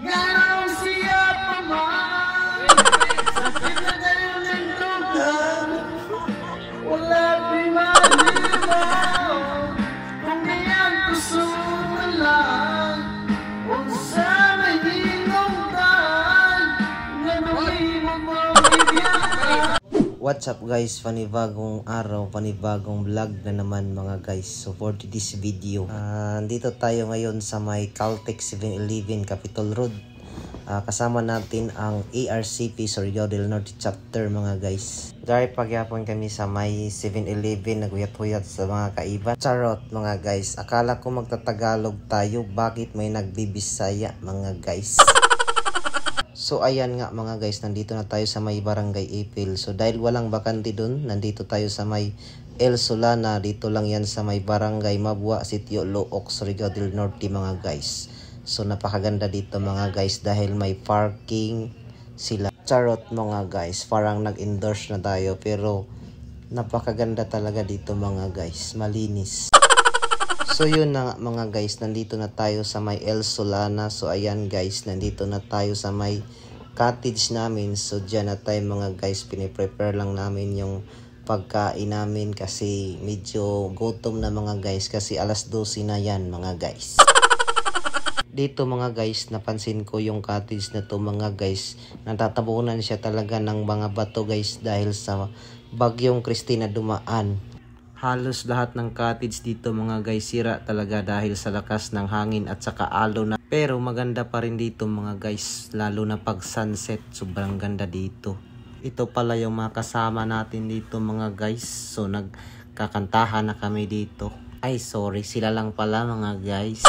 Ngayon siya pa man, sakit na kayo ng dugan, wala pinalimaw, kung iyan gusto mo lang, kung sana hinungdan, ngayon mo bigyan. What's up guys, panibagong araw, panibagong vlog na naman mga guys. So for this video, dito tayo ngayon sa may Caltex 7-Eleven Capitol Road. Kasama natin ang ARCP Surigao del Norte chapter mga guys. Dahil pagyapon kami sa may 7-Eleven, naguyat-huyat sa mga kaiban. Charot mga guys, akala ko magtatagalog tayo, bakit may nagbibisaya mga guys? So ayan nga mga guys, nandito na tayo sa may Barangay Ipil. So dahil walang bakante dun, nandito tayo sa may El Solana. Dito lang yan sa may Barangay Mabua, Sitio Looc, Surigao del Norte mga guys. So napakaganda dito mga guys dahil may parking sila. Charot mga guys, parang nag-endorse na tayo pero napakaganda talaga dito mga guys, malinis. So yun na mga guys, nandito na tayo sa may El Solana. So ayan guys, nandito na tayo sa may cottage namin. So dyan na tayo mga guys, piniprepare lang namin yung pagkain namin kasi medyo gutom na mga guys, kasi alas 12 na yan mga guys. Dito mga guys, napansin ko yung cottage na to mga guys, natatabunan siya talaga ng mga bato guys dahil sa bagyong Christina dumaan. Halos lahat ng cottage dito mga guys sira talaga dahil sa lakas ng hangin at saka alo na. Pero maganda pa rin dito mga guys, lalo na pag sunset, sobrang ganda dito. Ito pala yung mga kasama natin dito mga guys. So nagkakantahan na kami dito. Ay sorry, sila lang pala mga guys.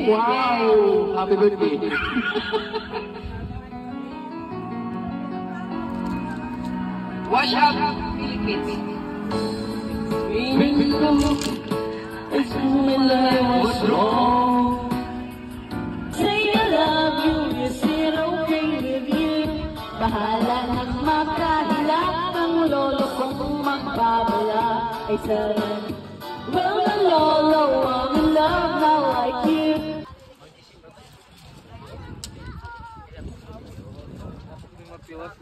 Wow! Happy birthday! Wash up! Philippines! It's when I was wrong. Say I love you, is it okay with you? Bahala nang makahilap ang lolo kong magbabala. Ay sana, well the lolo, I'm in love now like you. What